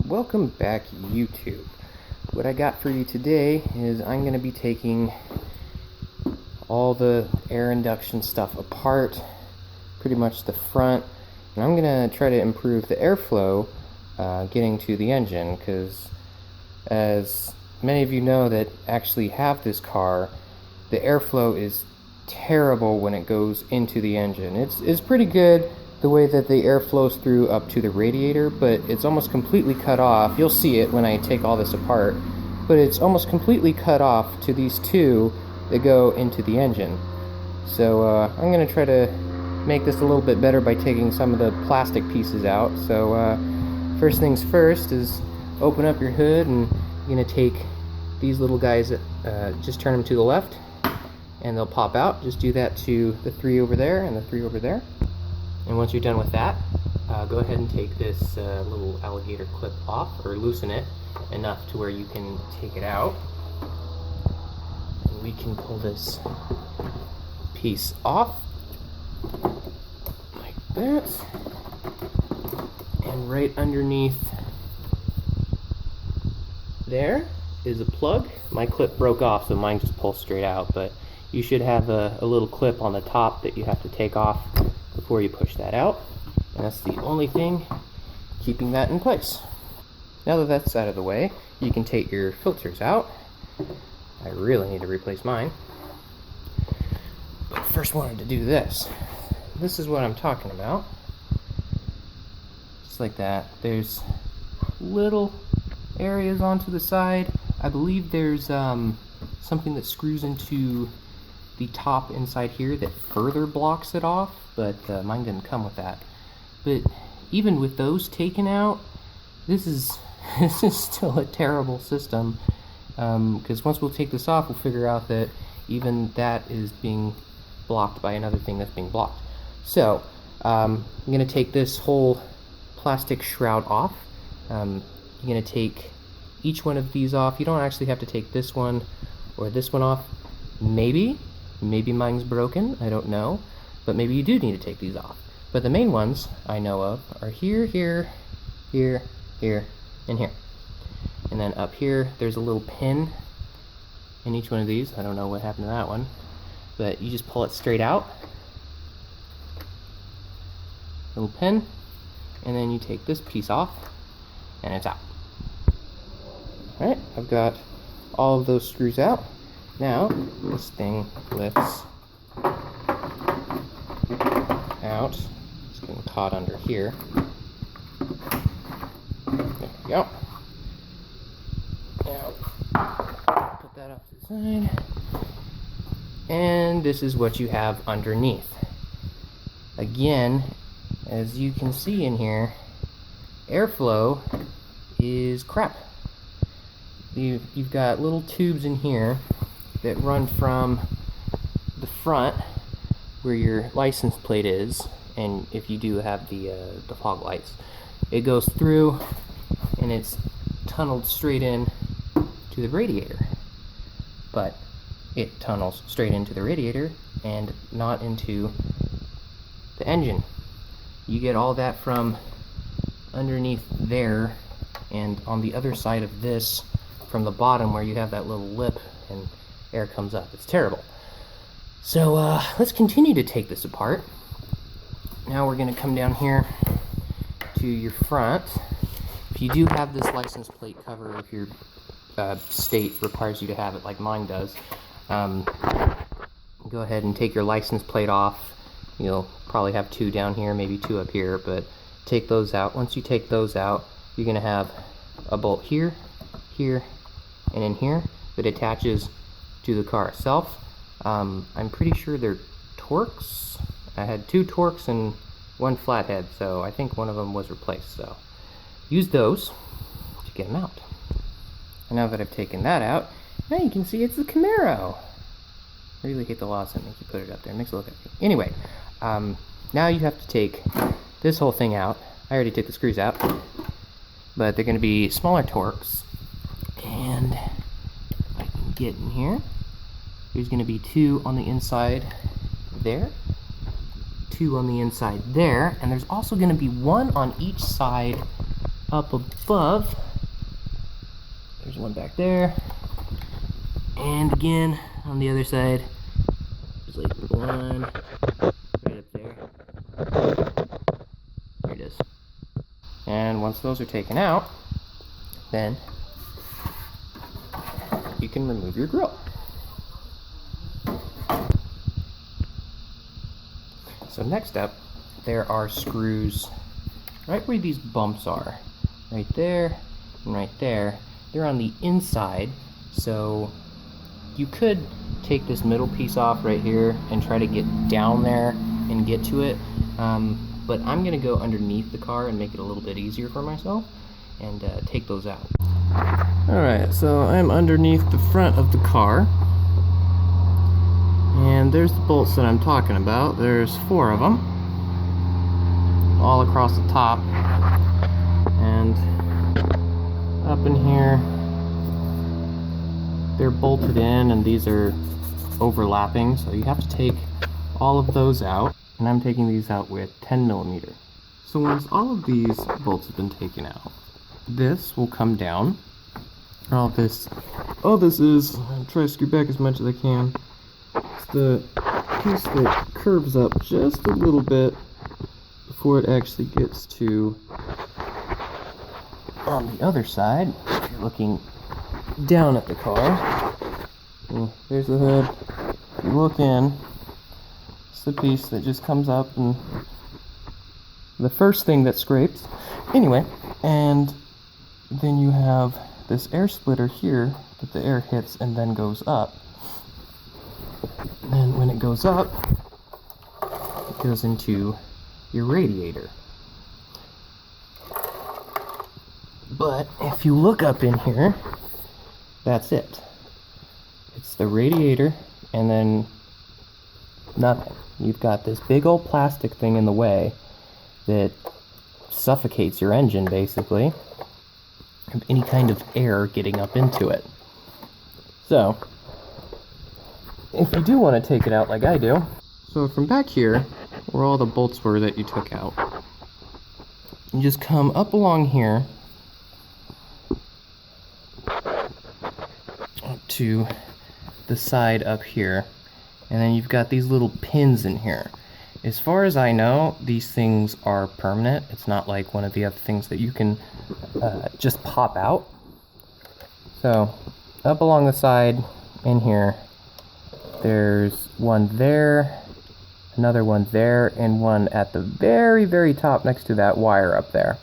Welcome back, YouTube. What I got for you today is I'm going to be taking all the air induction stuff apart, pretty much the front, and I'm going to try to improve the airflow getting to the engine, because as many of you know that actually have this car, the airflow is terrible when it goes into the engine. It's pretty good the way that the air flows through up to the radiator, but it's almost completely cut off. You'll see it when I take all this apart, but it's almost completely cut off to these two that go into the engine. So I'm going to try to make this a little bit better by taking some of the plastic pieces out. So first things first is open up your hood, and you're going to take these little guys, just turn them to the left and they'll pop out. Just do that to the three over there and the three over there. And once you're done with that, go ahead and take this little alligator clip off, or loosen it enough to where you can take it out. And we can pull this piece off like that. And right underneath there is a plug. My clip broke off, so mine just pulls straight out, but you should have a little clip on the top that you have to take off before you push that out, and that's the only thing keeping that in place. Now that that's out of the way, you can take your filters out. I really need to replace mine, but first wanted to do this. This is what I'm talking about. Just like that. There's little areas onto the side. I believe there's something that screws into the top inside here that further blocks it off, but mine didn't come with that. But even with those taken out, this is still a terrible system, because once we'll take this off, we'll figure out that even that is being blocked by another thing that's being blocked. So I'm going to take this whole plastic shroud off. You're going to take each one of these off. You don't actually have to take this one or this one off. Maybe mine's broken, I don't know, but maybe you do need to take these off. But the main ones I know of are here, here, here, here, and here. And then up here, there's a little pin in each one of these. I don't know what happened to that one, but you just pull it straight out. Little pin, and then you take this piece off, and it's out. Alright, I've got all of those screws out. Now, this thing lifts out. It's getting caught under here. There we go. Now, put that off to the side. And this is what you have underneath. Again, as you can see in here, airflow is crap. You've got little tubes in here that run from the front where your license plate is, and if you do have the fog lights, it goes through and it's tunneled straight in to the radiator. But it tunnels straight into the radiator and not into the engine. You get all that from underneath there, and on the other side of this, from the bottom where you have that little lip and air comes up. It's terrible. So let's continue to take this apart. Now we're going to come down here to your front. If you do have this license plate cover, if your state requires you to have it like mine does, go ahead and take your license plate off. You'll probably have two down here, maybe two up here, but take those out. Once you take those out, you're going to have a bolt here, here, and in here that attaches to the car itself. I'm pretty sure they're Torx. I had two Torx and one flathead, so I think one of them was replaced. So use those to get them out. And now that I've taken that out, now you can see it's the Camaro. I really hate the laws that make you put it up there. It makes it look like it. Anyway, now you have to take this whole thing out. I already took the screws out. but they're going to be smaller torques. And if I can get in here, there's going to be 2 on the inside there, 2 on the inside there, and there's also going to be 1 on each side up above. There's 1 back there, and again on the other side there's like 1 right up there. There it is. And once those are taken out, then you can remove your grill. So next up, there are screws right where these bumps are. Right there and right there. They're on the inside, so you could take this middle piece off right here and try to get down there and get to it. But I'm going to go underneath the car and make it a little bit easier for myself and take those out. Alright, so I'm underneath the front of the car. And there's the bolts that I'm talking about. There's 4 of them, all across the top. And up in here, they're bolted in, and these are overlapping, so you have to take all of those out. And I'm taking these out with 10mm. So once all of these bolts have been taken out, this will come down. All this is, I'll try to screw back as much as I can. It's the piece that curves up just a little bit before it actually gets to on the other side. If you're looking down at the car, there's the hood. If you look in, it's the piece that just comes up and the first thing that scrapes. Anyway, and then you have this air splitter here that the air hits and then goes up. And then when it goes up, it goes into your radiator. But if you look up in here, that's it. It's the radiator and then nothing. You've got this big old plastic thing in the way that suffocates your engine, basically, of any kind of air getting up into it. So if you do want to take it out like I do, so from back here, where all the bolts were that you took out, you just come up along here up to the side up here, and then you've got these little pins in here. As far as I know, these things are permanent. It's not like one of the other things that you can just pop out. So up along the side in here, there's 1 there, another 1 there, and 1 at the very, very top next to that wire up there.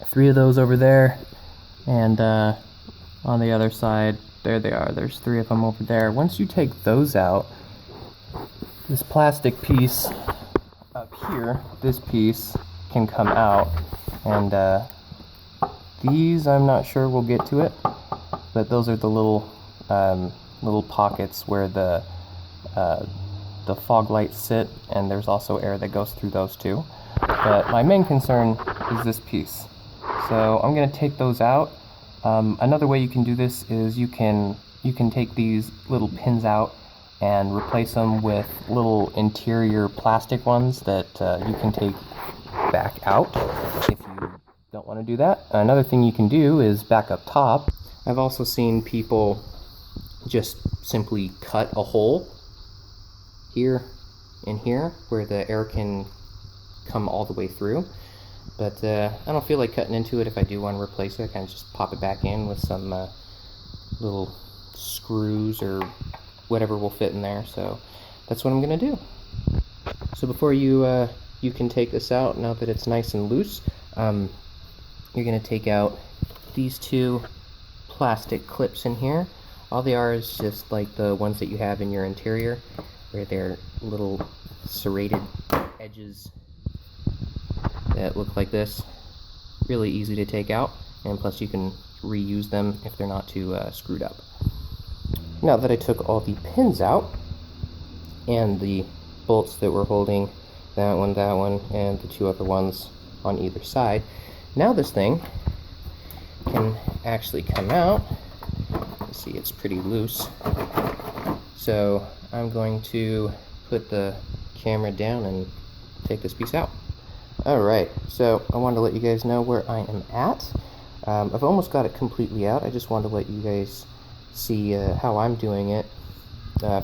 3 of those over there, and on the other side, there they are. There's 3 of them over there. Once you take those out, this plastic piece up here, this piece can come out, and these I'm not sure we'll get to it, but those are the little pockets where the fog lights sit, and there's also air that goes through those too. But my main concern is this piece, so I'm going to take those out. Another way you can do this is you can take these little pins out and replace them with little interior plastic ones that you can take back out if you don't want to do that. Another thing you can do is back up top. I've also seen people just simply cut a hole here and here where the air can come all the way through, but I don't feel like cutting into it. If I do want to replace it, I can just pop it back in with some little screws or whatever will fit in there. So that's what I'm gonna do. So before you can take this out, now that it's nice and loose, you're gonna take out these 2 plastic clips in here. All they are is just like the ones that you have in your interior, where they're little serrated edges that look like this. Really easy to take out, and plus you can reuse them if they're not too screwed up. Now that I took all the pins out and the bolts that were holding that one, and the 2 other ones on either side, now this thing can actually come out. You see it's pretty loose. So I'm going to put the camera down and take this piece out. Alright, so I wanted to let you guys know where I am at. I've almost got it completely out. I just wanted to let you guys see how I'm doing it.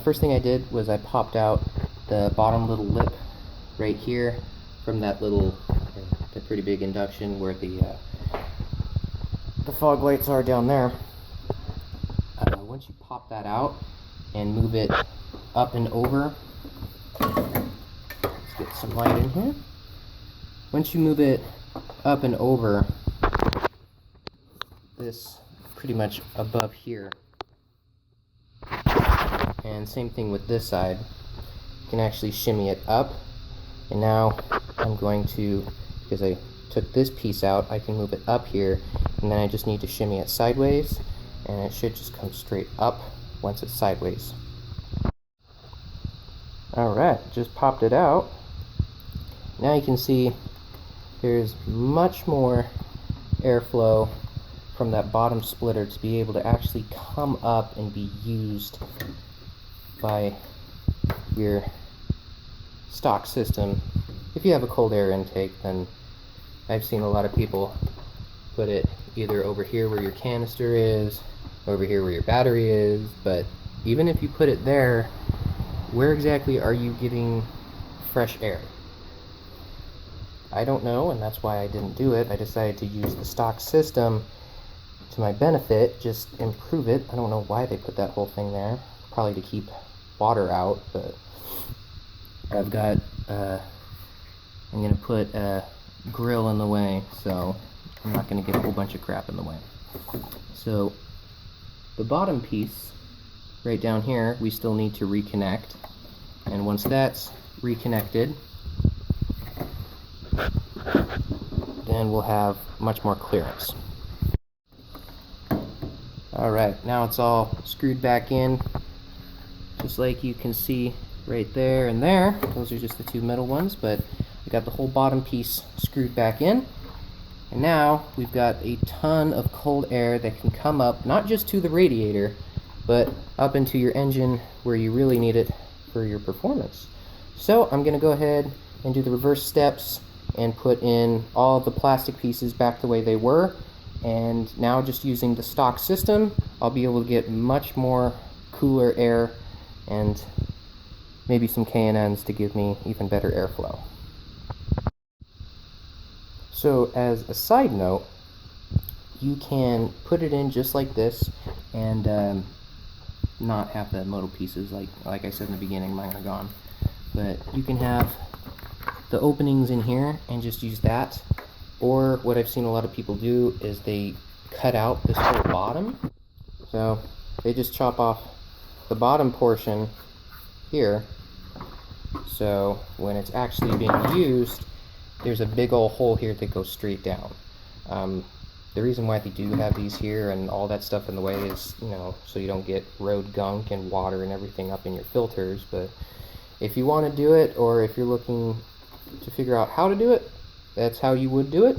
First thing I did was I popped out the bottom little lip right here from that little, the pretty big induction where the fog lights are down there. Once you pop that out and move it up and over, let's get some light in here. Once you move it up and over, this pretty much above here, and same thing with this side, you can actually shimmy it up. And now I'm going to, because I took this piece out, I can move it up here, and then I just need to shimmy it sideways, and it should just come straight up once it's sideways. Alright, just popped it out. Now you can see there's much more airflow from that bottom splitter to be able to actually come up and be used by your stock system. If you have a cold air intake, then I've seen a lot of people put it either over here where your canister is, over here where your battery is, but even if you put it there, where exactly are you getting fresh air? I don't know, and that's why I didn't do it. I decided to use the stock system to my benefit, just improve it. I don't know why they put that whole thing there, probably to keep water out, but I've got, I'm going to put a grill in the way, so I'm not going to get a whole bunch of crap in the way. So the bottom piece right down here, we still need to reconnect, and once that's reconnected, then we'll have much more clearance. Alright, now it's all screwed back in, just like you can see right there and there. Those are just the two middle ones, but we got the whole bottom piece screwed back in. And now we've got a ton of cold air that can come up, not just to the radiator, but up into your engine where you really need it for your performance. So I'm going to go ahead and do the reverse steps and put in all the plastic pieces back the way they were. And now just using the stock system, I'll be able to get much more cooler air and maybe some K&Ns to give me even better airflow. So as a side note, you can put it in just like this and not have the modal pieces like I said in the beginning, mine are gone. But you can have the openings in here and just use that. Or what I've seen a lot of people do is they cut out this whole bottom. So they just chop off the bottom portion here. So when it's actually being used, there's a big old hole here that goes straight down. The reason why they do have these here and all that stuff in the way is, you know, so you don't get road gunk and water and everything up in your filters. But if you want to do it, or if you're looking to figure out how to do it, that's how you would do it.